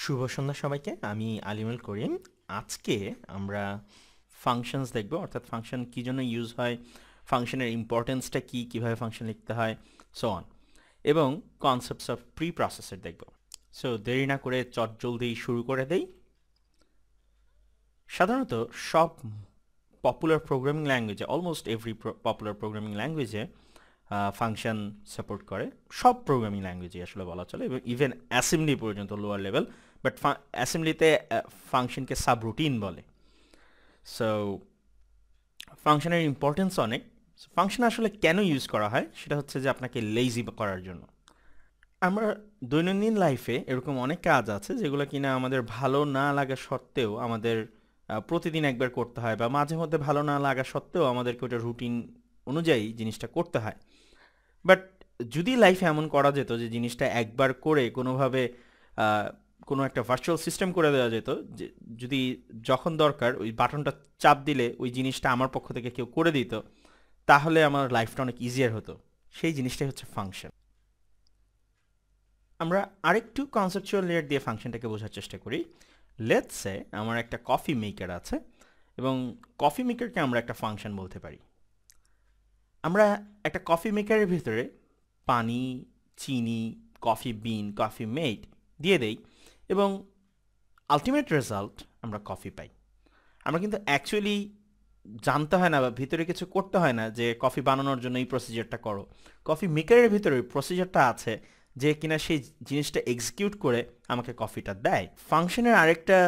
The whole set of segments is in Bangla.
শুভ সন্ধ্যা সবাইকে। আমি আলিমুল করিম। আজকে আমরা ফাংশনস দেখব, অর্থাৎ ফাংশন কী জন্য ইউজ হয়, ফাংশনের ইম্পর্টেন্সটা কী, কীভাবে ফাংশন লিখতে হয়, সো অন, এবং কনসেপ্টস অফ প্রি প্রসেসর দেখব। সো দেরি না করে চট জলদি শুরু করে দেই। সাধারণত সব পপুলার প্রোগ্রামিং ল্যাঙ্গুয়েজে, অলমোস্ট এভরি পপুলার প্রোগ্রামিং ল্যাঙ্গুয়েজে ফাংশন সাপোর্ট করে। সব প্রোগ্রামিং ল্যাঙ্গুয়েজে আসলে বলা চলে, এবং ইভেন অ্যাসেম্বলি পর্যন্ত লোয়ার লেভেল। বাট অ্যাসেম্বলিতে ফাংশনকে সাবরুটিন বলে। সো ফাংশনের ইম্পর্টেন্স অনেক। ফাংশন আসলে কেন ইউজ করা হয় সেটা হচ্ছে যে আপনাকে লেজি করার জন্য। আমরা দৈনন্দিন লাইফে এরকম অনেক কাজ আছে যেগুলো কিনা আমাদের ভালো না লাগা সত্ত্বেও আমাদের প্রতিদিন একবার করতে হয়, বা মাঝে মধ্যে ভালো না লাগা সত্ত্বেও আমাদেরকে ওটা রুটিন অনুযায়ী জিনিসটা করতে হয়। বাট যদি লাইফে এমন করা যেত যে জিনিসটা একবার করে কোনোভাবে কোনো একটা ভার্চুয়াল সিস্টেম করে দেওয়া যেত, যে যদি যখন দরকার ওই বাটনটা চাপ দিলে ওই জিনিসটা আমার পক্ষ থেকে কেউ করে দিত, তাহলে আমার লাইফটা অনেক ইজিয়ার হতো। সেই জিনিসটাই হচ্ছে ফাংশন। আমরা আরেকটু কনসেপচুয়াল লেয়ার দিয়ে ফাংশনটাকে বোঝার চেষ্টা করি। লেটস সে আমার একটা কফি মেকার আছে, এবং কফি মেকারকে আমরা একটা ফাংশন বলতে পারি। আমরা একটা কফি মেকারের ভিতরে পানি, চিনি, কফি বিন, কফি মেড দিয়ে দেই, এবং আলটিমেট রেজাল্ট আমরা কফি পাই। আমরা কিন্তু অ্যাকচুয়ালি জানতে হয় না বা ভিতরে কিছু করতে হয় না যে কফি বানানোর জন্য এই প্রসিজারটা করো। কফি মেকারের ভিতরে ওই প্রসিজারটা আছে যে কিনা সেই জিনিসটা এক্সিকিউট করে আমাকে কফিটা দেয়। ফাংশনের আরেকটা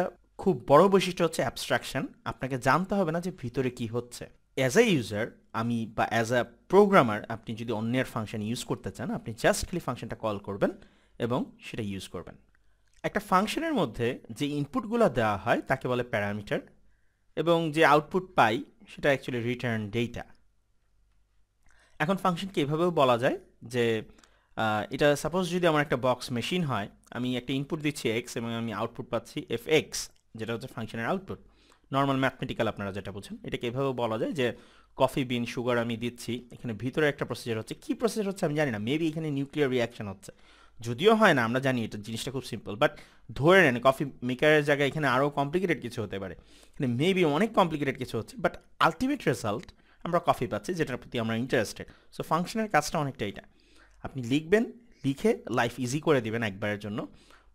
খুব বড় বৈশিষ্ট্য হচ্ছে অ্যাবস্ট্রাকশন। আপনাকে জানতে হবে না যে ভিতরে কি হচ্ছে। অ্যাজ এ ইউজার আমি, বা অ্যাজ আ প্রোগ্রামার, আপনি যদি অন্যের ফাংশন ইউজ করতে চান, আপনি জাস্ট খালি ফাংশনটা কল করবেন এবং সেটা ইউজ করবেন। একটা ফাংশনের মধ্যে যে ইনপুটগুলো দেওয়া হয় তাকে বলে প্যারামিটার, এবং যে আউটপুট পাই সেটা অ্যাকচুয়ালি রিটার্ন ডেটা। এখন ফাংশনকে এভাবেও বলা যায় যে এটা সাপোজ যদি আমার একটা বক্স মেশিন হয়, আমি একটা ইনপুট দিচ্ছি এক্স এবং আমি আউটপুট পাচ্ছি এফ এক্স, যেটা হচ্ছে ফাংশনের আউটপুট। নর্মাল ম্যাথমেটিক্যাল আপনারা যেটা বুঝেন, এটাকে এভাবেও বলা যায় যে কফি বিন সুগার আমি দিচ্ছি, এখানে ভিতরে একটা প্রসিজার হচ্ছে। কী প্রসিজার হচ্ছে আমি জানি না, মেবি এখানে নিউক্লিয়ার রিয়াকশন হচ্ছে, যদিও হয় না, আমরা জানি এটা জিনিসটা খুব সিম্পল। বাট ধরে নেন কফি মেকারের জায়গায় এখানে আরও কমপ্লিকেটেড কিছু হতে পারে, এখানে মেবি অনেক কমপ্লিকেটেড কিছু হচ্ছে, বাট আলটিমেট রেজাল্ট আমরা কফি পাচ্ছি, যেটার প্রতি আমরা ইন্টারেস্টেড। সো ফাংশনের কাজটা অনেকটা এটা। আপনি লিখবেন, লিখে লাইফ ইজি করে দিবেন একবারের জন্য,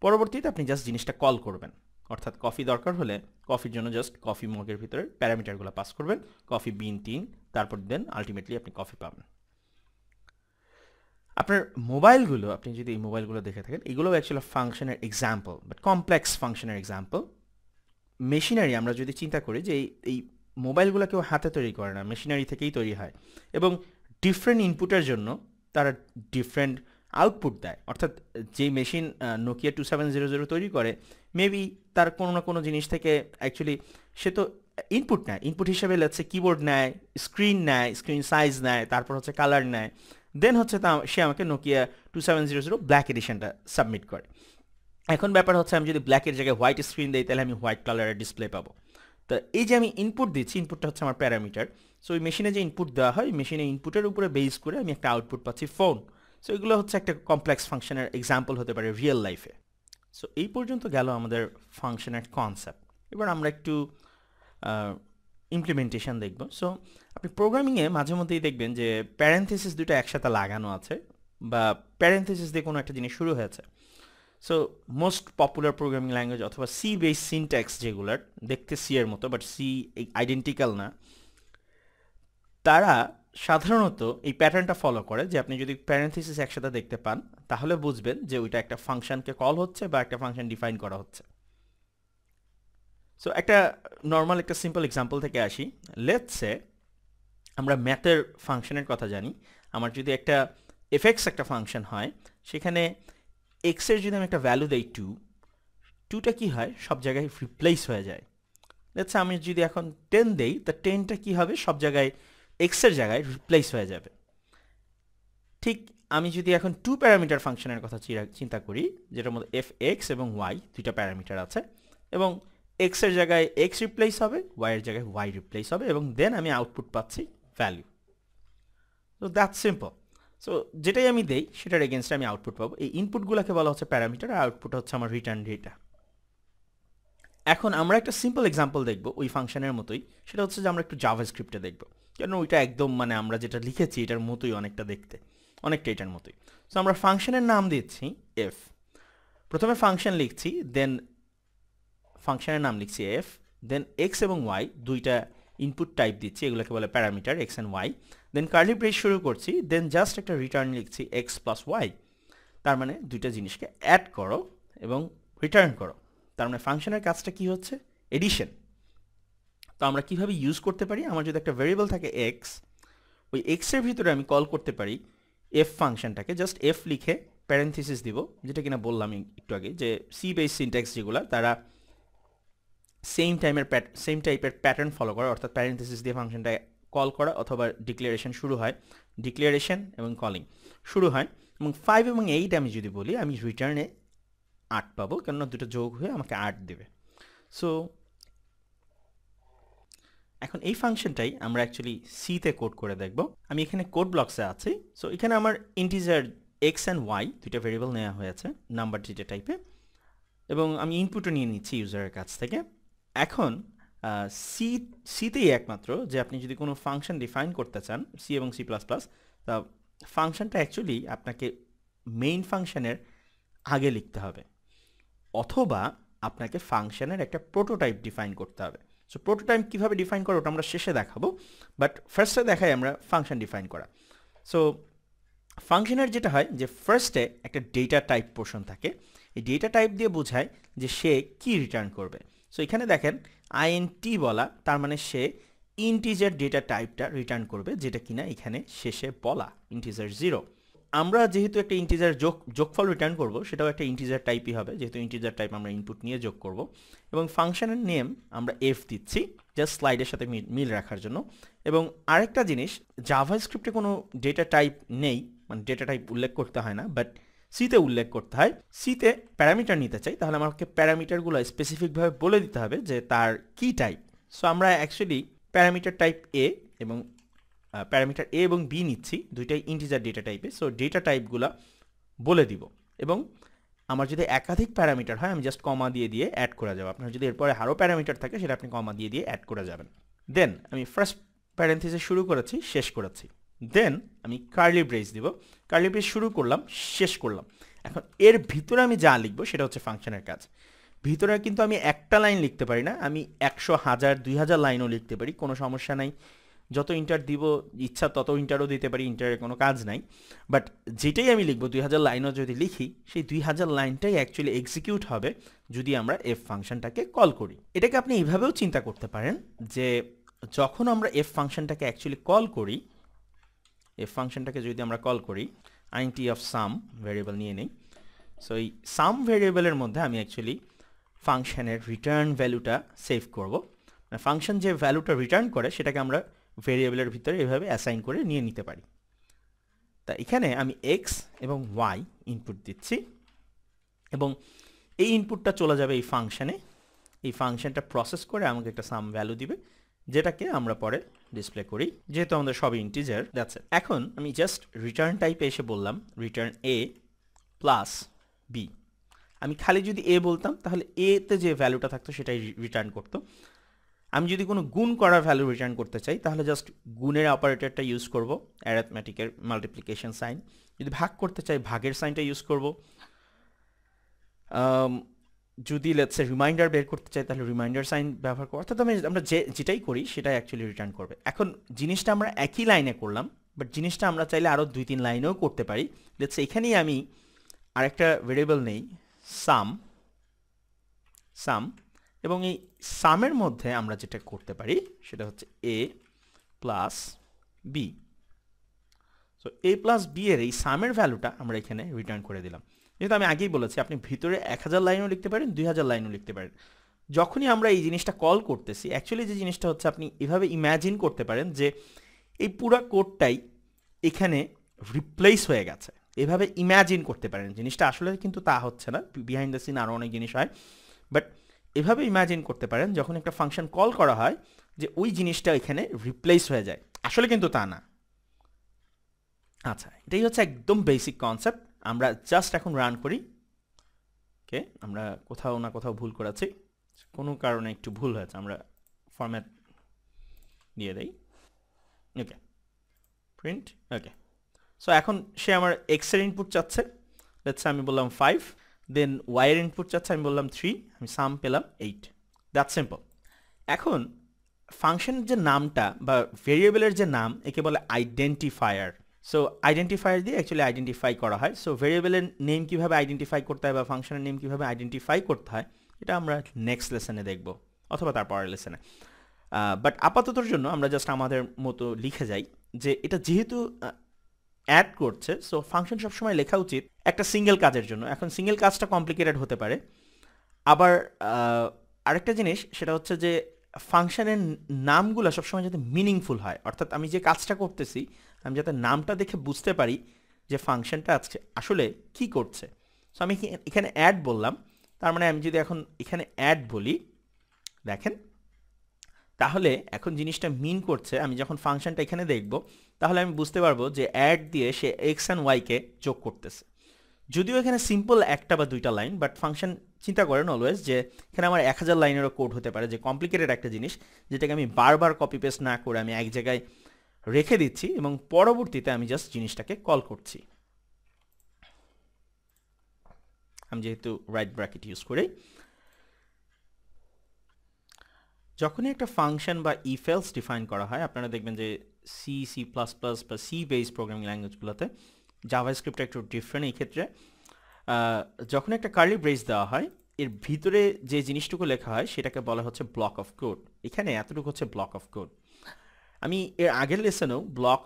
পরবর্তীতে আপনি জাস্ট জিনিসটা কল করবেন। অর্থাৎ কফি দরকার হলে কফির জন্য জাস্ট কফি মগের ভিতরে প্যারামিটারগুলো পাস করবেন, কফি বিন টিন, তারপর দেন আলটিমেটলি আপনি কফি পাবেন। আপনার মোবাইলগুলো, আপনি যদি এই মোবাইলগুলো দেখে থাকেন, এগুলো অ্যাকচুয়ালি ফাংশনের এক্সাম্পল, বাট কমপ্লেক্স ফাংশনের এক্সাম্পল। মেশিনারি আমরা যদি চিন্তা করি যে এই মোবাইলগুলো কেউ হাতে তৈরি করে না, মেশিনারি থেকেই তৈরি হয়, এবং ডিফারেন্ট ইনপুটের জন্য তারা ডিফারেন্ট আউটপুট দেয়। অর্থাৎ যেই মেশিন নোকিয়া 2700 তৈরি করে, মেবি তার কোনো না কোনো জিনিস থেকে অ্যাকচুয়ালি সে তো ইনপুট নেয়, ইনপুট হিসেবে লেটস সে কিবোর্ড নেয়, নেয়, স্ক্রিন সাইজ নেয়, তারপর হচ্ছে কালার নেয়, দেন হচ্ছে তা সে আমাকে নোকিয়া 2700 ব্ল্যাক এডিশনটা সাবমিট করে। এখন ব্যাপার হচ্ছে আমি যদি ব্ল্যাকের জায়গায় হোয়াইট স্ক্রিন দিই, তাহলে আমি হোয়াইট কালারের ডিসপ্লে পাবো। তো এই যে আমি ইনপুট দিচ্ছি, ইনপুটটা হচ্ছে আমার প্যারামিটার। সো ওই মেশিনে যে ইনপুট দেওয়া হয়, মেশিনে ইনপুটের উপরে বেস করে আমি একটা আউটপুট পাচ্ছি ফোন। সো এগুলো হচ্ছে একটা কমপ্লেক্স ফাংশনের এক্সাম্পল হতে পারে রিয়েল লাইফে। সো এই পর্যন্ত গেল আমাদের ফাংশনের কনসেপ্ট। এবার আমরা একটু ইমপ্লিমেন্টেশন দেখব। সো আপনি প্রোগ্রামিংয়ে মাঝে মধ্যেই দেখবেন যে প্যারেন্থেসিস দুটো একসাথে লাগানো আছে, বা প্যারেন্থেসিস দিয়ে কোনো একটা জিনিস শুরু হয়েছে। So most popular programming language অথবা সি বেস সিনট্যাক্স, যেগুলার দেখতে সি এর মতো বাট সি আইডেন্টিক্যাল না, তারা সাধারণত এই প্যাটার্নটা ফলো করে যে আপনি যদি প্যারেন্থেসিস একসাথে দেখতে পান, তাহলে বুঝবেন যে ওইটা একটা ফাংশনকে কল হচ্ছে বা একটা ফাংশন ডিফাইন করা হচ্ছে। সো একটা নর্মাল একটা সিম্পল এক্সাম্পল থেকে আসি। লেটস সে আমরা ম্যাথের ফাংশনের কথা জানি। আমার যদি একটা এফএক্স একটা ফাংশন হয়, সেখানে এক্সের যদি আমি একটা ভ্যালু দেই 2টা কী হয়, সব জায়গায় রিপ্লেস হয়ে যায়। লেটস আমি যদি এখন 10 দেই, তা 10টা কী হবে, সব জায়গায় এক্সের জায়গায় রিপ্লেস হয়ে যাবে। ঠিক আমি যদি এখন 2 প্যারামিটার ফাংশনের কথা চিন্তা করি, যেটার মধ্যে এফ এক্স এবং ওয়াই দুইটা প্যারামিটার আছে, এবং এক্সের জায়গায় এক্স রিপ্লেস হবে, ওয়াইয়ের জায়গায় ওয়াই রিপ্লেস হবে, এবং দেন আমি আউটপুট পাচ্ছি value. So that's simple. So যেটাই আমি দেই সেটার এগেনস্টে আমি আউটপুট পাবো। এই ইনপুটগুলোকে বলা হচ্ছে প্যারামিটার, আর আউটপুট হচ্ছে আমার রিটার্ন ডেটা। এখন আমরা একটা সিম্পল এক্সাম্পল দেখব ওই ফাংশনের মতোই, সেটা হচ্ছে যে আমরা একটু জাভাস্ক্রিপ্টে দেখব, কেন ওইটা একদম মানে আমরা যেটা লিখেছি এটার মতোই অনেকটা দেখতে, অনেকটা এটার মতোই। সো আমরা ফাংশনের নাম দিচ্ছি এফ, প্রথমে ফাংশন লিখছি, দেন ফাংশনের নাম লিখছি এফ, দেন এক্স এবং ওয়াই দুইটা ইনপুট টাইপ দিচ্ছি, এগুলোকে বলে parameter X and Y, then curly brace শুরু করছি, দেন জাস্ট একটা রিটার্ন লিখছি এক্স প্লাস ওয়াই, তার মানে দুইটা জিনিসকে অ্যাড করো এবং রিটার্ন করো। তার মানে ফাংশনের কাজটা কি হচ্ছে? এডিশন। তো আমরা কিভাবে ইউজ করতে পারি? আমার যদি একটা ভেরিয়েবল থাকে এক্স, ওই এক্সের ভিতরে আমি কল করতে পারি এফ ফাংশনটাকে, জাস্ট এফ লিখে প্যারেন্থিসিস দিব, যেটা কিনা বললাম একটু আগে যে সি বেস সিনট্যাক্স যেগুলো তারা সেম টাইপের প্যাটার্ন ফলো করে, অর্থাৎ প্যারেন্থিসিস দিয়ে ফাংশনটা কল করা অথবা ডিক্লারেশন শুরু হয়, ডিক্লারেশন এবং কলিং শুরু হয়। এবং 5 এবং 8 আমি যদি বলি, আমি রিটার্নে 8 পাবো, কেননা দুটো যোগ হয়ে আমাকে 8 দেবে। সো এখন এই ফাংশনটাই আমরা অ্যাকচুয়ালি সিতে কোড করে দেখব। আমি এখানে কোড ব্লকসে আছি। সো এখানে আমার ইন্টিজার এক্স অ্যান্ড ওয়াই দুইটা ভেরিয়েবল নেওয়া হয়েছে নাম্বার ডেটা টাইপে, এবং আমি ইনপুটও নিয়ে নিচ্ছি ইউজারের কাছ থেকে। এখন সিতেই একমাত্র যে আপনি যদি কোনো ফাংশন ডিফাইন করতে চান, সি এবং সি প্লাস প্লাস, তা ফাংশনটা অ্যাকচুয়ালি আপনাকে মেইন ফাংশনের আগে লিখতে হবে, অথবা আপনাকে ফাংশনের একটা প্রোটোটাইপ ডিফাইন করতে হবে। সো প্রোটোটাইপ কীভাবে ডিফাইন করো ওটা আমরা শেষে দেখাবো, বাট ফার্স্টে দেখাই আমরা ফাংশন ডিফাইন করা। সো ফাংশনের যেটা হয় যে ফার্স্টে একটা ডেটা টাইপ পোর্শন থাকে, এই ডেটা টাইপ দিয়ে বোঝায় যে সে কি রিটার্ন করবে। সো এখানে দেখেন আইএনটি বলা, তার মানে সে ইন্টিজার ডেটা টাইপটা রিটার্ন করবে, যেটা কিনা এখানে শেষে বলা ইন্টিজার 0। আমরা যেহেতু একটা ইন্টিজার যোগফল রিটার্ন করব, সেটাও একটা ইন্টিজার টাইপই হবে, যেহেতু ইন্টিজার টাইপ আমরা ইনপুট নিয়ে যোগ করব। এবং ফাংশনের নেম আমরা এফ দিচ্ছি জাস্ট স্লাইডের সাথে মিল রাখার জন্য। এবং আরেকটা জিনিস, জাভাস্ক্রিপ্টে কোনো ডেটা টাইপ নেই, মানে ডেটা টাইপ উল্লেখ করতে হয় না, বাট সিতে উল্লেখ করতে হয়। সিতে প্যারামিটার নিতে চাই, তাহলে আমাকে প্যারামিটারগুলো স্পেসিফিকভাবে বলে দিতে হবে যে তার কি টাইপ। সো আমরা অ্যাকচুয়ালি প্যারামিটার টাইপ এ এবং প্যারামিটার এ এবং বি নিচ্ছি, দুইটাই ইন্টিজার ডেটা টাইপে। সো ডেটা টাইপগুলো বলে দিব, এবং আমার যদি একাধিক প্যারামিটার হয় আমি জাস্ট কমা দিয়ে দিয়ে অ্যাড করে যাবো। আপনার যদি এরপরে আরও প্যারামিটার থাকে সেটা আপনি কমা দিয়ে দিয়ে অ্যাড করে যাবেন। দেন আমি ফার্স্ট প্যারেন্থিসিস শুরু করেছি, শেষ করেছি, দেন আমি কার্লি ব্রেস দিব, কার্লি ব্রেস শুরু করলাম, শেষ করলাম। এখন এর ভিতরে আমি যা লিখবো সেটা হচ্ছে ফাংশনের কাজ। ভিতরে কিন্তু আমি একটা লাইন লিখতে পারি না, আমি 100, 1000, 2000 লাইনও লিখতে পারি, কোনো সমস্যা নাই। যত ইন্টার দিব ইচ্ছা তত ইন্টারও দিতে পারি, ইন্টারের কোনো কাজ নাই। বাট যেটাই আমি লিখবো 2000 লাইনও যদি লিখি, সেই 2000 লাইনটাই অ্যাকচুয়ালি এক্সিকিউট হবে যদি আমরা এফ ফাংশনটাকে কল করি। এটাকে আপনি এইভাবেও চিন্তা করতে পারেন যে যখন আমরা এফ ফাংশনটাকে অ্যাকচুয়ালি কল করি, এফ ফাংশনটাকে যদি আমরা কল করি, আইএনটি অফ সাম ভেরিয়েবল নিয়ে নেই। সো এই সাম ভেরিয়েবলের মধ্যে আমি অ্যাকচুয়ালি ফাংশনের রিটার্ন ভ্যালুটা সেভ করব। মানে ফাংশন যে ভ্যালুটা রিটার্ন করে সেটাকে আমরা ভেরিয়েবলের ভিতরে এভাবে অ্যাসাইন করে নিয়ে নিতে পারি। তা এখানে আমি এক্স এবং ওয়াই ইনপুট দিচ্ছি, এবং এই ইনপুটটা চলে যাবে এই ফাংশনে। এই ফাংশনটা প্রসেস করে আমাকে একটা সাম ভ্যালু দিবে, যেটাকে আমরা পরে ডিসপ্লে করি, যেহেতু আমাদের সবই ইন্টিজার। That's it. এখন আমি জাস্ট রিটার্ন টাইপে এসে বললাম রিটার্ন এ প্লাস বি। আমি খালি যদি এ বলতাম তাহলে এতে যে ভ্যালুটা থাকতো সেটাই রিটার্ন করতো। আমি যদি কোনো গুণ করা ভ্যালু রিটার্ন করতে চাই তাহলে জাস্ট গুণের অপারেটরটা ইউজ করব, অ্যারিথমেটিকের মাল্টিপ্লিকেশন সাইন। যদি ভাগ করতে চাই ভাগের সাইনটা ইউজ করব। যদি লেটসে রিমাইন্ডার বের করতে চাই তাহলে রিমাইন্ডার সাইন ব্যবহার করব। অর্থাৎ আমরা যেটাই করি সেটাই অ্যাকচুয়ালি রিটার্ন করবে। এখন জিনিসটা আমরা একই লাইনে করলাম, বাট জিনিসটা আমরা চাইলে আরও 2-3 লাইনেও করতে পারি। লেটসে এখানেই আমি আরেকটা ভেরিয়েবল নেই সাম, এবং এই সামের মধ্যে আমরা যেটা করতে পারি সেটা হচ্ছে এ প্লাস বি। সো এ প্লাস বি এর এই সামের ভ্যালুটা আমরা এখানে রিটার্ন করে দিলাম। যেহেতু আমি আগেই বলেছি আপনি ভিতরে 1000 লাইনও লিখতে পারেন, 2000 লাইনও লিখতে পারেন। যখনই আমরা এই জিনিসটা কল করতেছি, অ্যাকচুয়ালি যে জিনিসটা হচ্ছে আপনি এভাবে ইম্যাজিন করতে পারেন যে এই পুরো কোডটাই এখানে রিপ্লেস হয়ে গেছে, এভাবে ইম্যাজিন করতে পারেন। জিনিসটা আসলে কিন্তু তা হচ্ছে না, বিহাইন্ড দ্য সিন আরও অনেক জিনিস হয়, বাট এভাবে ইম্যাজিন করতে পারেন যখন একটা ফাংশন কল করা হয় যে ওই জিনিসটা এখানে রিপ্লেস হয়ে যায়, আসলে কিন্তু তা না। আচ্ছা, এটাই হচ্ছে একদম বেসিক কনসেপ্ট। আমরা জাস্ট এখন রান করি। ওকে, আমরা কোথাও না কোথাও ভুল করেছি। কোনো কারণে একটু ভুল হয়েছে, আমরা ফরম্যাট দিয়ে দেই। ওকে, প্রিন্ট। ওকে, সো এখন সে আমার এক্স এর ইনপুট চাচ্ছে, লেটস আমি বললাম 5, দেন ওয়াই এর ইনপুট চাচ্ছে, আমি বললাম 3, আমি সাম পেলাম 8। That's simple. এখন ফাংশনের যে নামটা বা ভেরিয়েবলের যে নাম, একে বলে আইডেন্টিফায়ার। সো আইডেন্টিফায়ার দিয়ে অ্যাকচুয়ালি আইডেন্টিফাই করা হয়। সো ভেরিয়েবলের নেম কীভাবে আইডেন্টিফাই করতে হয় বা ফাংশনের নেম কীভাবে আইডেন্টিফাই করতে হয়, এটা আমরা নেক্সট লেসনে দেখব, অথবা তার পরের লেসনে। বাট আপাততর জন্য আমরা জাস্ট আমাদের মতো লিখে যাই যে এটা যেহেতু অ্যাড করছে, সো ফাংশন সবসময় লেখা উচিত একটা সিঙ্গেল কাজের জন্য। এখন সিঙ্গেল কাজটা কমপ্লিকেটেড হতে পারে। আবার আরেকটা জিনিস সেটা হচ্ছে যে ফাংশনের নামগুলো সবসময় যাতে মিনিংফুল হয়, অর্থাৎ আমি যে কাজটা করতেছি আমি যাতে নামটা দেখে বুঝতে পারি যে ফাংশনটা আজকে আসলে কি করছে। সো আমি এখানে অ্যাড বললাম, তার মানে আমি যদি এখন এখানে অ্যাড বলি, দেখেন তাহলে এখন জিনিসটা মিন করছে, আমি যখন ফাংশনটা এখানে দেখব তাহলে আমি বুঝতে পারবো যে অ্যাড দিয়ে সে এক্স অ্যান্ড ওয়াইকে যোগ করতেছে। যদিও এখানে সিম্পল একটা বা দুইটা লাইন, বাট ফাংশন চিন্তা করেন অলওয়েজ যে এখানে আমার 1000 লাইনেরও কোড হতে পারে, যে কমপ্লিকেটেড একটা জিনিস যেটাকে আমি বারবার কপি পেস্ট না করে আমি এক জায়গায় রেখে দিচ্ছি এবং পরবর্তীতে আমি জাস্ট জিনিসটাকে কল করছি। আমি যেহেতু রাইট ব্র্যাকেট ইউজ করি, যখনই একটা ফাংশন বা ইফ এলস ডিফাইন করা হয়, আপনারা দেখবেন যে সি, সি প্লাস প্লাস বা সি বেস প্রোগ্রামিং ল্যাঙ্গুয়েজগুলোতে, জাভাস্ক্রিপ্ট একটু ডিফারেন্ট এই ক্ষেত্রে, যখন একটা কার্লি ব্রেস দেওয়া হয় এর ভিতরে যে জিনিসটুকু লেখা হয় সেটাকে বলা হচ্ছে ব্লক অফ কোড। এখানে এতটুকু হচ্ছে ব্লক অফ কোড। আমি এর আগের লেসনেও ব্লক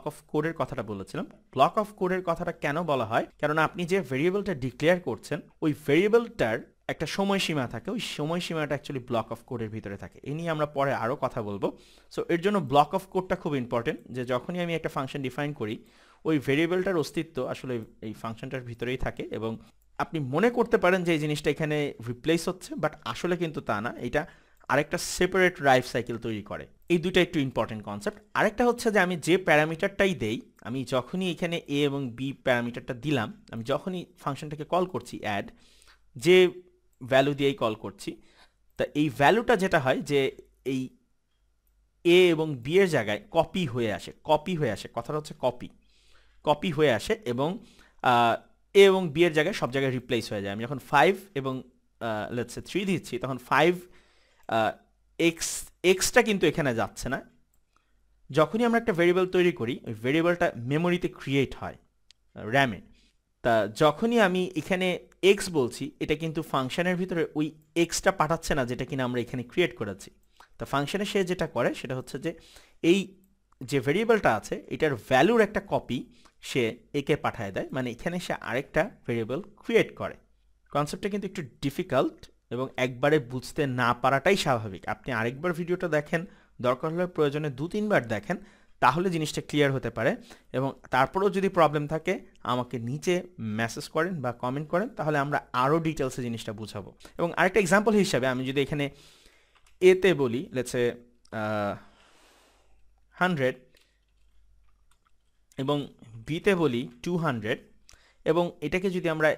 অফ কোডের কথাটা বলেছিলাম। ব্লক অফ কোডের কথাটা কেন বলা হয়, কারণ আপনি যে ভেরিয়েবলটা ডিক্লেয়ার করছেন ওই ভেরিয়েবলটার একটা সময়সীমা থাকে, ওই সময়সীমাটা অ্যাকচুয়ালি ব্লক অফ কোডের ভিতরে থাকে। এ নিয়ে আমরা পরে আরও কথা বলবো। সো এর জন্য ব্লক অফ কোডটা খুব ইম্পর্টেন্ট, যে যখনই আমি একটা ফাংশন ডিফাইন করি ওই ভেরিয়েবলটার অস্তিত্ব আসলে এই ফাংশনটার ভিতরেই থাকে, এবং আপনি মনে করতে পারেন যে এই জিনিসটা এখানে রিপ্লেস হচ্ছে, বাট আসলে কিন্তু তা না, এটা আরেকটা সেপারেট লাইফ সাইকেল তৈরি করে। এই দুইটা একটু ইম্পর্টেন্ট কনসেপ্ট। আরেকটা হচ্ছে যে আমি যে প্যারামিটারটাই দেই, আমি যখনই এখানে এ এবং বি প্যারামিটারটা দিলাম, আমি যখনই ফাংশনটাকে কল করছি অ্যাড, যে ভ্যালু দিয়েই কল করছি, তা এই ভ্যালুটা যেটা হয় যে এই এ এবং বি এর জায়গায় কপি হয়ে আসে, কথাটা হচ্ছে কপি হয়ে আসে, এবং এ এবং বি এর জায়গায় সব জায়গায় রিপ্লেস হয়ে যায়। আমি যখন 5 এবং লেটস সে 3 দিচ্ছি, তখন 5 এক্সটা কিন্তু এখানে যাচ্ছে না। যখনই আমরা একটা ভেরিয়েবল তৈরি করি ওই ভেরিয়েবলটা মেমোরিতে ক্রিয়েট হয় র্যামে, তা যখনই আমি এখানে এক্স বলছি এটা কিন্তু ফাংশনের ভিতরে ওই এক্সটা পাঠাচ্ছে না যেটা কিনা আমরা এখানে ক্রিয়েট করেছি। তা ফাংশনে সে যেটা করে সেটা হচ্ছে যে এই যে ভেরিয়েবলটা আছে এটার ভ্যালুর একটা কপি সে একে পাঠায় দেয়, মানে এখানে সে আরেকটা ভেরিয়েবল ক্রিয়েট করে। কনসেপ্টটা কিন্তু একটু ডিফিকাল্ট এবং একবারে বুঝতে না পারাটাই স্বাভাবিক। আপনি আরেকবার ভিডিওটা দেখেন, দরকার হলে প্রয়োজনে 2-3 বার দেখেন, তাহলে জিনিসটা ক্লিয়ার হতে পারে। এবং তারপরেও যদি প্রবলেম থাকে আমাকে নিচে মেসেজ করেন বা কমেন্ট করেন, তাহলে আমরা আরও ডিটেলসে জিনিসটা বুঝাবো। এবং আরেকটা এক্সাম্পল হিসাবে আমি যদি এখানে এতে বলি লেটস সে 100 এবং বিতে বলি 200, এবং এটাকে যদি আমরা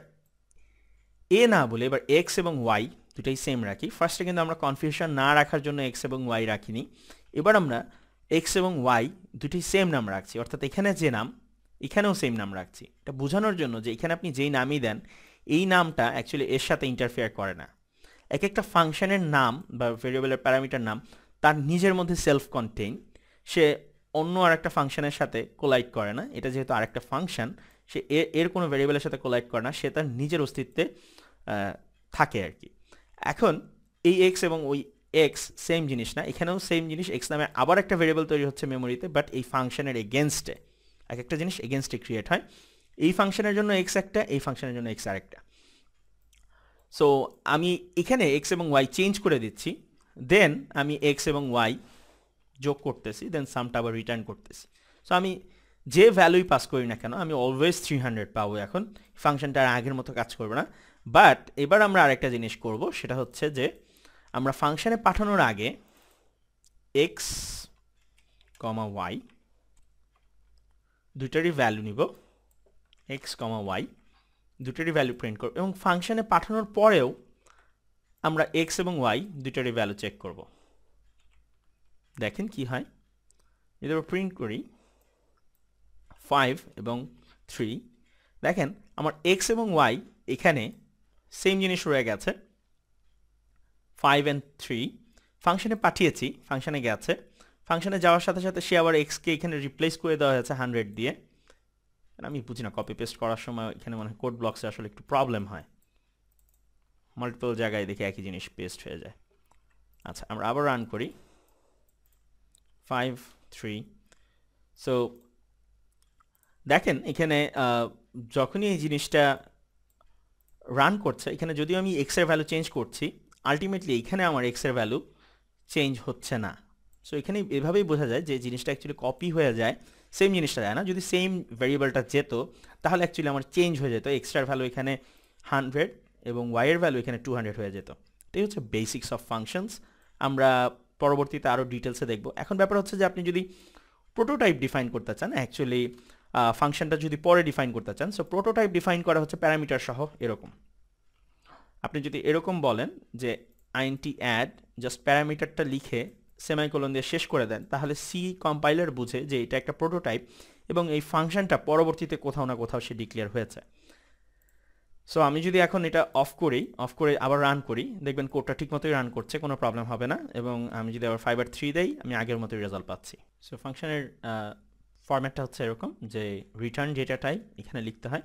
এ না বলে এবার এক্স এবং ওয়াই দুটাই সেম রাখি, ফার্স্টে কিন্তু আমরা কনফিউশন না রাখার জন্য এক্স এবং ওয়াই রাখিনি, এবার আমরা এক্স এবং ওয়াই দুটি সেম নাম রাখছি, অর্থাৎ এখানে যে নাম এখানেও সেম নাম রাখছি। এটা বোঝানোর জন্য যে এখানে আপনি যেই নামই দেন এই নামটা অ্যাকচুয়ালি এর সাথে ইন্টারফেয়ার করে না। এক একটা ফাংশনের নাম বা ভেরিয়েবলের প্যারামিটার নাম তার নিজের মধ্যে সেলফ কন্টেইন, সে অন্য আরেকটা ফাংশনের সাথে কোলাইড করে না। এটা যেহেতু আরেকটা ফাংশন, সে এর কোনো ভেরিয়েবলের সাথে কোলাইড করে না, সে তার নিজের অস্তিত্বে থাকে আর কি। এখন এই এক্স এবং ওই এক্স সেম জিনিস না, এখানেও সেম জিনিস, এক্স নামে আবার একটা ভেরিয়েবল তৈরি হচ্ছে মেমোরিতে, বাট এই ফাংশনের এগেনস্টে এক একটা জিনিস এগেনস্টে ক্রিয়েট হয়। এই ফাংশনের জন্য এক্স একটা, এই ফাংশনের জন্য এক্স আরেকটা। সো আমি এখানে এক্স এবং ওয়াই চেঞ্জ করে দিচ্ছি, দেন আমি এক্স এবং ওয়াই যোগ করতেছি, দেন সামটা আবার রিটার্ন করতেছি। সো আমি যে ভ্যালুই পাস করি না কেন আমি অলওয়েজ 300 পাবো। এখন ফাংশনটা আর আগের মতো কাজ করবে না। বাট এবার আমরা আরেকটা জিনিস করব, সেটা হচ্ছে যে আমরা ফাংশনে পাঠানোর আগে এক্স কমা ওয়াই দুটারই ভ্যালু নিব, এক্স কমা ওয়াই দুটারই ভ্যালু প্রিন্ট করব, এবং ফাংশনে পাঠানোর পরেও আমরা x এবং y দুইটারই ভ্যালু চেক করব। দেখেন কি হয়, যদি আমরা প্রিন্ট করি 5 এবং 3, দেখেন আমার x এবং y এখানে সেম জিনিস রয়ে গেছে, 5 and 3 ফাংশনে পাঠিয়েছি, ফাংশনে গেছে, ফাংশনে যাওয়ার সাথে সাথে সে আবার x কে এখানে রিপ্লেস করে দেওয়া হয়েছে 100 দিয়ে। আমি বুঝি না, কপি পেস্ট করার সময় এখানে মনে হয় কোড ব্লকসে আসলে একটু প্রবলেম হয়, মাল্টিপল জায়গায় দেখে একই জিনিস পেস্ট হয়ে যায়। আচ্ছা, আমরা আবার রান করি 5 3। সো দেখেন এখানে যখনই এই জিনিসটা রান করছে, এখানে যদিও আমি x এর ভ্যালু চেঞ্জ করছি, আলটিমেটলি এখানে আমার x এর ভ্যালু চেঞ্জ হচ্ছে না। সো এখানে এভাবেই বোঝা যায় যে জিনিসটা অ্যাকচুয়ালি কপি হয়ে যায়, সেম জিনিসটা যায় না। যদি সেম ভ্যারিয়েবলটা যেত তাহলে অ্যাকচুয়ালি আমার চেঞ্জ হয়ে যেত, এক্সট্রার ভ্যালু এখানে 100 এবং y এর ভ্যালু এখানে 200 হয়ে যেত। এটাই হচ্ছে বেসিক্স অফ ফাংশনস। আমরা পরবর্তীতে আরও ডিটেলসে দেখব। এখন ব্যাপার হচ্ছে যে আপনি যদি প্রোটোটাইপ ডিফাইন করতে চান, অ্যাকচুয়ালি ফাংশনটা যদি পরে ডিফাইন করতে চান, সো প্রোটোটাইপ ডিফাইন করা হচ্ছে প্যারামিটার সহ এরকম। আপনি যদি এরকম বলেন যে int add, জাস্ট প্যারামিটারটা লিখে সেমিকোলন দিয়ে শেষ করে দেন, তাহলে সি কম্পাইলার বুঝে যে এটা একটা প্রোটোটাইপ এবং এই ফাংশনটা পরবর্তীতে কোথাও না কোথাও সে ডিক্লেয়ার হয়েছে। সো আমি যদি এখন এটা অফ করে আবার রান করি, দেখবেন কোডটা ঠিকমতোই রান করছে, কোনো প্রবলেম হবে না। এবং আমি যদি আবার 5/3 দেই, আমি আগের মতোই রেজাল্ট পাচ্ছি। সো ফাংশনের ফরম্যাটটা হচ্ছে এরকম যে রিটার্ন ডেটা টাইপ এখানে লিখতে হয়,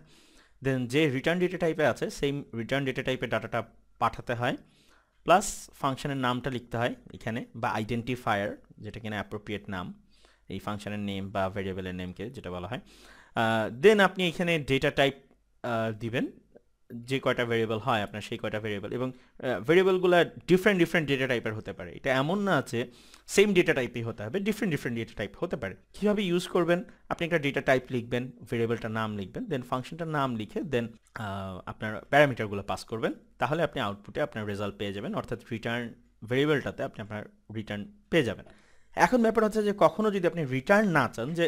দেন যে রিটার্ন ডেটা টাইপে আছে সেই রিটার্ন ডেটা টাইপের ডাটাটা পাঠাতে হয়, প্লাস ফাংশনের নামটা লিখতে হয় এখানে, বা আইডেন্টিফায়ার যেটা কিনা অ্যাপ্রোপ্রিয়েট নাম, এই ফাংশনের নেম বা ভেরিয়েবলের নেমকে যেটা বলা হয়। দেন আপনি এখানে ডেটা টাইপ দিবেন, যে কয়টা ভেরিয়েবল হয় আপনার সেই কয়টা ভেরিয়েবল, এবং ভেরিয়েবলগুলো ডিফারেন্ট ডেটা টাইপের হতে পারে। এটা এমন না আছে সেম ডেটা টাইপই হতে হবে, ডিফারেন্ট ডেটা টাইপ হতে পারে। কীভাবে ইউজ করবেন, আপনি একটা ডেটা টাইপ লিখবেন, ভেরিয়েবলটার নাম লিখবেন, দেন ফাংশনটার নাম লিখে দেন আপনার প্যারামিটারগুলো পাস করবেন, তাহলে আপনি আউটপুটে আপনার রেজাল্ট পেয়ে যাবেন, অর্থাৎ রিটার্ন ভেরিয়েবলটাতে আপনি আপনার রিটার্ন পেয়ে যাবেন। এখন ব্যাপার হচ্ছে যে কখনো যদি আপনি রিটার্ন না চান, যে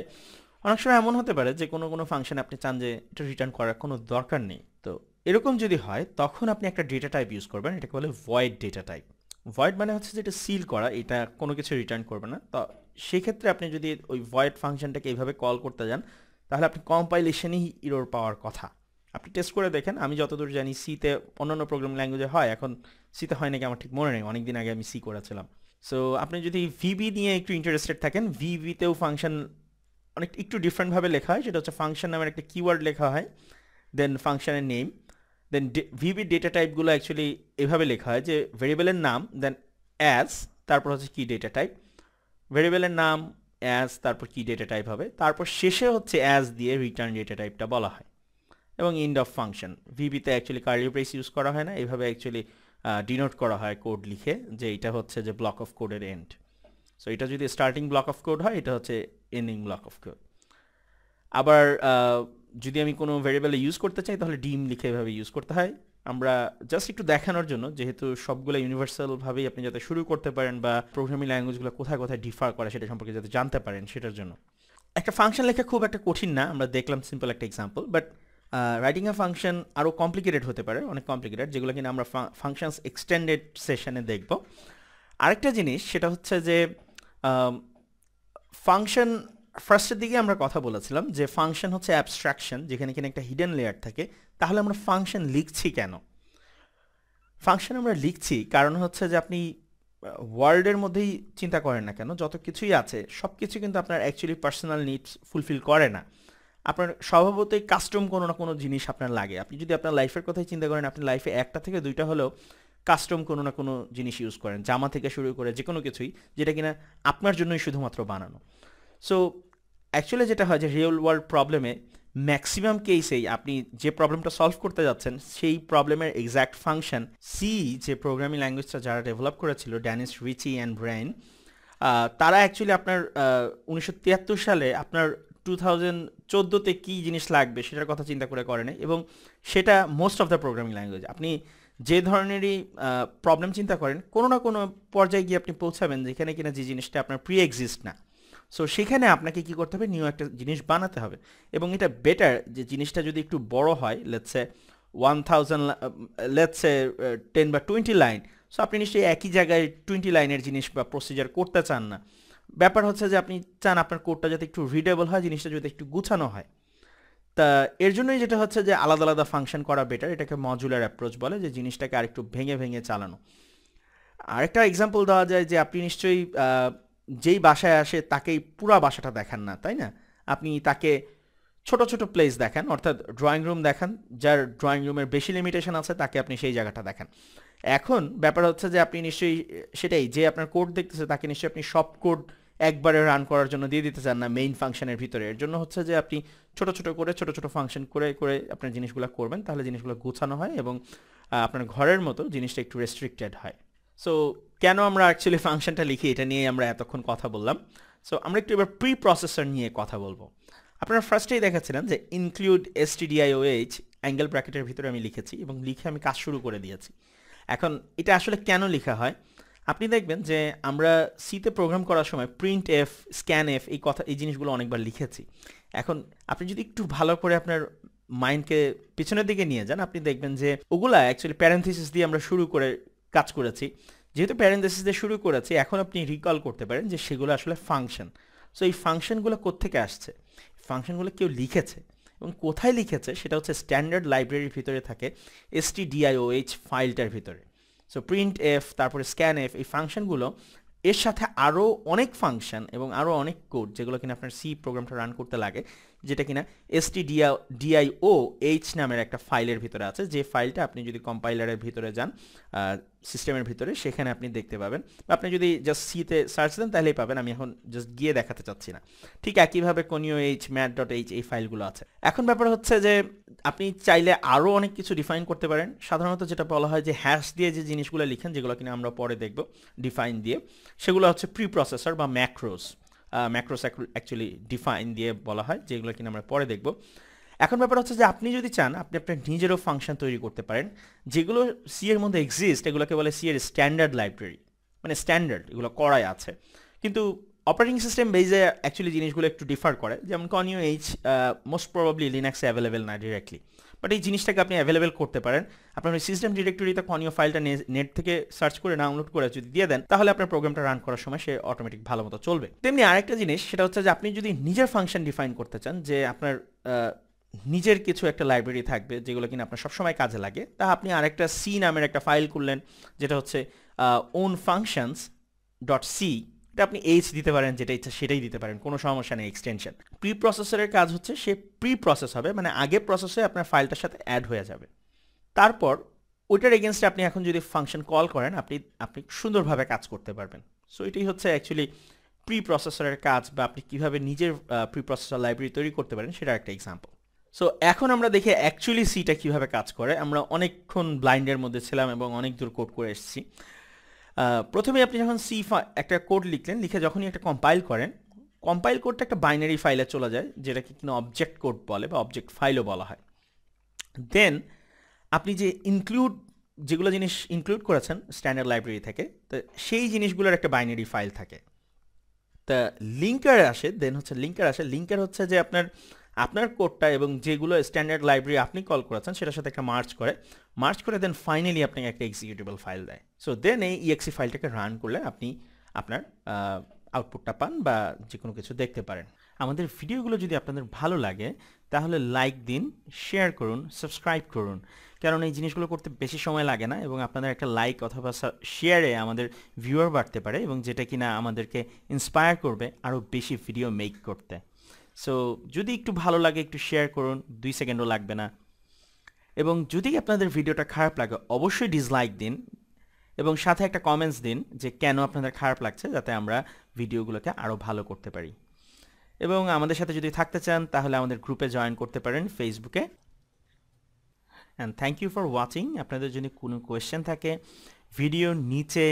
অনেক সময় এমন হতে পারে যে কোনো ফাংশন আপনি চান যে এটা রিটার্ন করার কোনো দরকার নেই, তো এরকম যদি হয় তখন আপনি একটা ডেটা টাইপ ইউজ করবেন, এটাকে বলে ভয়েড ডেটা টাইপ। ভয়েড মানে হচ্ছে যে এটা সিল করা, এটা কোনো কিছু রিটার্ন করবে না। তো সেক্ষেত্রে আপনি যদি ওই ভয়েড ফাংশনটাকে এইভাবে কল করতে যান, তাহলে আপনি কম্পাইলেশনেই ইরর পাওয়ার কথা। আপনি টেস্ট করে দেখেন, আমি যতদূর জানি সিতে, অন্যান্য প্রোগ্রামিং ল্যাঙ্গুয়েজে হয়, এখন সিতে হয় নাকি আমার ঠিক মনে নেই, অনেকদিন আগে আমি সি করেছিলাম। সো আপনি যদি ভিবি নিয়ে একটু ইন্টারেস্টেড থাকেন, ভিবিতেও ফাংশন একটু ডিফারেন্টভাবে লেখা হয়, সেটা হচ্ছে ফাংশন নামের একটা কিওয়ার্ড লেখা হয়, দেন ফাংশনের নেম, দেন ভিবি ডেটা টাইপগুলো অ্যাকচুয়ালি এভাবে লেখা হয় যে ভেরিয়েবলের নাম, দেন অ্যাজ, তারপর হচ্ছে কি ডেটা টাইপ, ভেরিয়েবলের নাম অ্যাজ, তারপর কি ডেটা টাইপ হবে, তারপর শেষে হচ্ছে অ্যাজ দিয়ে রিটার্ন ডেটা টাইপটা বলা হয়, এবং এন্ড অফ ফাংশন। ভিবিতে অ্যাকচুয়ালি কার্লি ব্রেস ইউজ করা হয় না, এইভাবে অ্যাকচুয়ালি ডিনোট করা হয় কোড লিখে যে এটা হচ্ছে যে ব্লক অফ কোডের এন্ড। সো এটা যদি স্টার্টিং ব্লক অফ কোড হয়, এটা হচ্ছে এন্ডিং ব্লক অফ কোড। আবার যদি আমি কোনো ভেরিয়েবলে ইউজ করতে চাই, তাহলে ডিম লিখে এভাবে ইউজ করতে হয়। আমরা জাস্ট একটু দেখানোর জন্য, যেহেতু সবগুলো ইউনিভার্সালভাবেই আপনি যাতে শুরু করতে পারেন, বা প্রোগ্রামিং ল্যাঙ্গুয়েজগুলো কোথায় কোথায় ডিফার করে সেটা সম্পর্কে যাতে জানতে পারেন, সেটার জন্য। একটা ফাংশন লেখা খুব একটা কঠিন না, আমরা দেখলাম সিম্পল একটা example, but writing A function আরও কমপ্লিকেটেড হতে পারে, অনেক কমপ্লিকেটেড, যেগুলো কিনা আমরা ফাংশনস এক্সটেন্ডেড সেশনে দেখব। আরেকটা জিনিস সেটা হচ্ছে যে ফাংশন, ফার্স্টের দিকে আমরা কথা বলেছিলাম যে ফাংশন হচ্ছে অ্যাবস্ট্রাকশন, যেখানে কিনা একটা হিডেন লেয়ার থাকে। তাহলে আমরা ফাংশন লিখছি কেন? ফাংশন আমরা লিখছি কারণ হচ্ছে যে আপনি ওয়ার্ল্ডের মধ্যেই চিন্তা করেন না কেন, যত কিছুই আছে সব কিছু কিন্তু আপনার অ্যাকচুয়ালি পার্সোনাল নিডস ফুলফিল করে না। আপনার স্বভাবতই কাস্টম কোনো না কোনো জিনিস আপনার লাগে। আপনি যদি আপনার লাইফের কথাই চিন্তা করেন, আপনি লাইফে একটা থেকে দুইটা হলেও কাস্টম কোনো না কোনো জিনিস ইউজ করেন, জামা থেকে শুরু করে যে কোনো কিছুই, যেটা কিনা আপনার জন্যই শুধুমাত্র বানানো। সো অ্যাকচুয়ালি যেটা হয় যে রিয়েল ওয়ার্ল্ড প্রবলেমে ম্যাক্সিমাম কেসেই আপনি যে প্রবলেমটা সলভ করতে যাচ্ছেন, সেই প্রবলেমের এক্স্যাক্ট ফাংশন সি, যে প্রোগ্রামিং ল্যাঙ্গুয়েজটা যারা ডেভেলপ করেছিল, ড্যানিস রিচি অ্যান্ড ব্রাইন, তারা অ্যাকচুয়ালি আপনার 1973 সালে আপনার 2014তে কী জিনিস লাগবে সেটার কথা চিন্তা করে করেন, এবং সেটা most of the programming language. আপনি যে ধরনেরই প্রবলেম চিন্তা করেন, কোনো না কোনো পর্যায়ে গিয়ে আপনি পৌঁছাবেন যেখানে কিনা যে জিনিসটা আপনার প্রি এক্সিস্ট না। সো সেখানে আপনাকে কি করতে হবে, নিউ একটা জিনিস বানাতে হবে। এবং এটা বেটার যে জিনিসটা যদি একটু বড় হয়, লেটস সে 1000 লেটস সে 10 বা 20 লাইন, সো আপনি নিশ্চয়ই একই জায়গায় 20 লাইনের জিনিস বা প্রসিজার করতে চান না। ব্যাপার হচ্ছে যে আপনি চান আপনার কোডটা যাতে একটু রিডেবল হয়, জিনিসটা যাতে একটু গুছানো হয়। তা এর জন্যই যেটা হচ্ছে যে আলাদা আলাদা ফাংশন করা বেটার, এটাকে মডুলার অ্যাপ্রোচ বলে, যে জিনিসটাকে আরেকটু ভেঙে ভেঙে চালানো। আরেকটা এক্সাম্পল দেওয়া যায় যে আপনি নিশ্চয়ই যেই বাসায় আসে তাকেই পুরা বাসাটা দেখান না, তাই না? আপনি তাকে ছোট ছোট প্লেস দেখান, অর্থাৎ ড্রয়িং রুম দেখান, যার ড্রয়িং রুমের বেশি লিমিটেশন আছে তাকে আপনি সেই জায়গাটা দেখান। এখন ব্যাপার হচ্ছে যে আপনি নিশ্চয়ই সেটাই, যে আপনার কোড দেখতেছে তাকে নিশ্চয়ই আপনি সব কোড একবারে রান করার জন্য দিয়ে দিতে চান না মেইন ফাংশনের ভিতরে। এর জন্য হচ্ছে যে আপনি ছোট ছোট করে ছোট ছোট ফাংশন করে করে আপনার জিনিসগুলো করবেন, তাহলে জিনিসগুলো গোছানো হয় এবং আপনার ঘরের মতো জিনিসটা একটু রেস্ট্রিক্টেড হয়। সো কেন আমরা অ্যাকচুয়ালি ফাংশনটা লিখি, এটা নিয়ে আমরা এতক্ষণ কথা বললাম। সো আমরা একটু এবার প্রি প্রসেসর নিয়ে কথা বলবো। আপনারা ফার্স্টেই দেখাচ্ছিলেন যে ইনক্লুড stdioh অ্যাঙ্গেল ব্র্যাকেটের ভিতরে আমি লিখেছি এবং লিখে আমি কাজ শুরু করে দিয়েছি। এখন এটা আসলে কেন লেখা হয়, আপনি দেখবেন যে আমরা সিতে প্রোগ্রাম করার সময় প্রিন্ট এফ, স্ক্যান এফ এই জিনিসগুলো অনেকবার লিখেছি। এখন আপনি যদি একটু ভালো করে আপনার মাইন্ডকে পিছনের দিকে নিয়ে যান, আপনি দেখবেন যে ওগুলা অ্যাকচুয়ালি প্যারেন্থেসিস দিয়ে আমরা শুরু করে কাজ করেছি। যেহেতু প্যারেন্থেসিস দিয়ে শুরু করেছি, এখন আপনি রিকল করতে পারেন যে সেগুলো আসলে ফাংশন। সো এই ফাংশনগুলো কোত্থেকে আসছে, ফাংশনগুলো কেউ লিখেছে এবং কোথায় লিখেছে সেটা হচ্ছে স্ট্যান্ডার্ড লাইব্রেরির ভিতরে থাকে stdioh ফাইলটার ভিতরে। সো প্রিন্ট এফ, তারপরে স্ক্যান এফ, এই ফাংশনগুলো এর সাথে আরও অনেক ফাংশন এবং আরও অনেক কোড যেগুলো কিনা আপনার সি প্রোগ্রামটা রান করতে লাগে, যেটা কিনা stdioh নামের একটা ফাইলের ভিতরে আছে, যে ফাইলটা আপনি যদি কম্পাইলারের ভিতরে যান সিস্টেমের ভিতরে, সেখানে আপনি দেখতে পাবেন, বা আপনি যদি জাস্ট সিতে সার্চ দেন তাহলেই পাবেন। আমি এখন জাস্ট গিয়ে দেখাতে চাচ্ছি না। ঠিক একইভাবে conio h, mat.h এই ফাইলগুলো আছে। এখন ব্যাপার হচ্ছে যে আপনি চাইলে আরও অনেক কিছু ডিফাইন করতে পারেন। সাধারণত যেটা বলা হয় যে হ্যাশ দিয়ে যে জিনিসগুলো লিখেন, যেগুলো কিনা আমরা পরে দেখব ডিফাইন দিয়ে, সেগুলো হচ্ছে প্রি প্রসেসর বা ম্যাক্রোস। ম্যাক্রোস অ্যাকচুয়ালি ডিফাইন দিয়ে বলা হয়, যেগুলো কিনা আমরা পরে দেখব। এখন ব্যাপার হচ্ছে যে আপনি যদি চান আপনি আপনার নিজেরও ফাংশন তৈরি করতে পারেন, যেগুলো সি এর মধ্যে এক্সিস্ট, এগুলোকে বলে সি এর স্ট্যান্ডার্ড লাইব্রেরি, মানে স্ট্যান্ডার্ড, এগুলো করাই আছে। কিন্তু অপারেটিং সিস্টেম বেজে অ্যাকচুয়ালি জিনিসগুলো একটু ডিফার করে। যেমন conio h মোস্ট প্রবাবলি লিনাক্সে অ্যাভেলেবেল না ডিরেক্টলি, বাট এই জিনিসটাকে আপনি অ্যাভেলেবেল করতে পারেন। আপনার ওই সিস্টেম ডিরেক্টরিতে conio ফাইলটা নেট থেকে সার্চ করে ডাউনলোড করে যদি দিয়ে দেন, তাহলে আপনার প্রোগ্রামটা রান করার সময় সে অটোমেটিক ভালো মতো চলবে। তেমনি আরেকটা জিনিস, সেটা হচ্ছে যে আপনি যদি নিজের ফাংশন ডিফাইন করতে চান, যে আপনার নিজের কিছু একটা লাইব্রেরি থাকবে যেগুলো কিনা আপনার সবসময় কাজে লাগে, তা আপনি আরেকটা সি নামের একটা ফাইল করলেন, যেটা হচ্ছে own functions ডট সি। এটা আপনি এইচ দিতে পারেন, যেটা ইচ্ছা সেটাই দিতে পারেন, কোনো সমস্যা নেই এক্সটেনশন। প্রি প্রসেসরের কাজ হচ্ছে সে প্রি প্রসেস হবে, মানে আগে প্রসেসে আপনার ফাইলটার সাথে অ্যাড হয়ে যাবে। তারপর ওইটার এগেনস্টে আপনি এখন যদি ফাংশন কল করেন, আপনি সুন্দরভাবে কাজ করতে পারবেন। সো এটাই হচ্ছে অ্যাকচুয়ালি প্রি প্রসেসরের কাজ, বা আপনি কীভাবে নিজের প্রি প্রসেসর লাইব্রেরি তৈরি করতে পারেন সেটার একটা এক্সাম্পল। সো এখন আমরা দেখি অ্যাকচুয়ালি সিটা কীভাবে কাজ করে। আমরা অনেকক্ষণ ব্লাইন্ডের মধ্যে ছিলাম এবং অনেক দূর কোড করে এসেছি। প্রথমে আপনি যখন সি একটা কোড লিখলেন, লিখে যখনই একটা কম্পাইল করেন, কম্পাইল কোডটা একটা বাইনারি ফাইলে চলে যায়, যেটাকে কিনা অবজেক্ট কোড বলে বা অবজেক্ট ফাইলও বলা হয়। দেন আপনি যে যেগুলো জিনিস ইনক্লুড করেছেন স্ট্যান্ডার্ড লাইব্রেরি থেকে, তো সেই জিনিসগুলোর একটা বাইনারি ফাইল থাকে। তা লিঙ্কার আসে, দেন হচ্ছে লিঙ্কার হচ্ছে যে আপনার কোডটা এবং যেগুলো স্ট্যান্ডার্ড লাইব্রেরি আপনি কল করেছেন সেটার সাথে একটা মার্চ করে দেন ফাইনালি আপনাকে একটা এক্সিকিউটেবল ফাইল দেয়। সো দেন এই exe ফাইলটাকে রান করলে আপনি আপনার আউটপুটটা পান বা যে কোনো কিছু দেখতে পারেন। আমাদের ভিডিওগুলো যদি আপনাদের ভালো লাগে তাহলে লাইক দিন, শেয়ার করুন, সাবস্ক্রাইব করুন, কারণ এই জিনিসগুলো করতে বেশি সময় লাগে না এবং আপনাদের একটা লাইক অথবা শেয়ারে আমাদের ভিউয়ার বাড়তে পারে, এবং যেটা কিনা আমাদেরকে ইন্সপায়ার করবে আরও বেশি ভিডিও মেক করতে। সো যদি একটু ভালো লাগে একটু শেয়ার করুন, 2 সেকেন্ডও লাগবে না। এবং যদি আপনাদের ভিডিওটা খারাপ লাগে অবশ্যই ডিসলাইক দিন এবং সাথে একটা কমেন্টস দিন যে কেন আপনাদের খারাপ লাগছে, যাতে আমরা ভিডিওগুলোকে আরও ভালো করতে পারি। এবং আমাদের সাথে যদি থাকতে চান তাহলে আমাদের গ্রুপে জয়েন করতে পারেন ফেসবুকে। And thank you for watching. আপনাদের যদি কোনো কোয়েশ্চেন থাকে ভিডিওর নিচে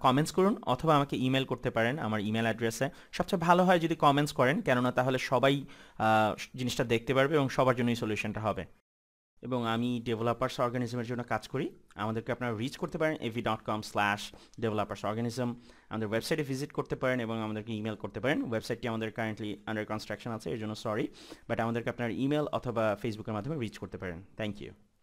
কমেন্টস করুন অথবা আমাকে ইমেল করতে পারেন আমার ইমেল অ্যাড্রেসে। সবচেয়ে ভালো হয় যদি কমেন্টস করেন, কেননা তাহলে সবাই জিনিসটা দেখতে পারবে এবং সবার জন্যই সলিউশনটা হবে। এবং আমি ডেভেলপার্স অর্গানিজমের জন্য কাজ করি। আমাদেরকে আপনারা রিচ করতে পারেন av.com/developersorganism। আমাদের ওয়েবসাইটে ভিজিট করতে পারেন এবং আমাদেরকে ইমেল করতে পারেন। ওয়েবসাইটটি আমাদের কারেন্টলি আন্ডার কনস্ট্রাকশন আছে, এর জন্য সরি, বাট আমাদেরকে আপনার ইমেল অথবা ফেসবুকের মাধ্যমে রিচ করতে পারেন। Thank you.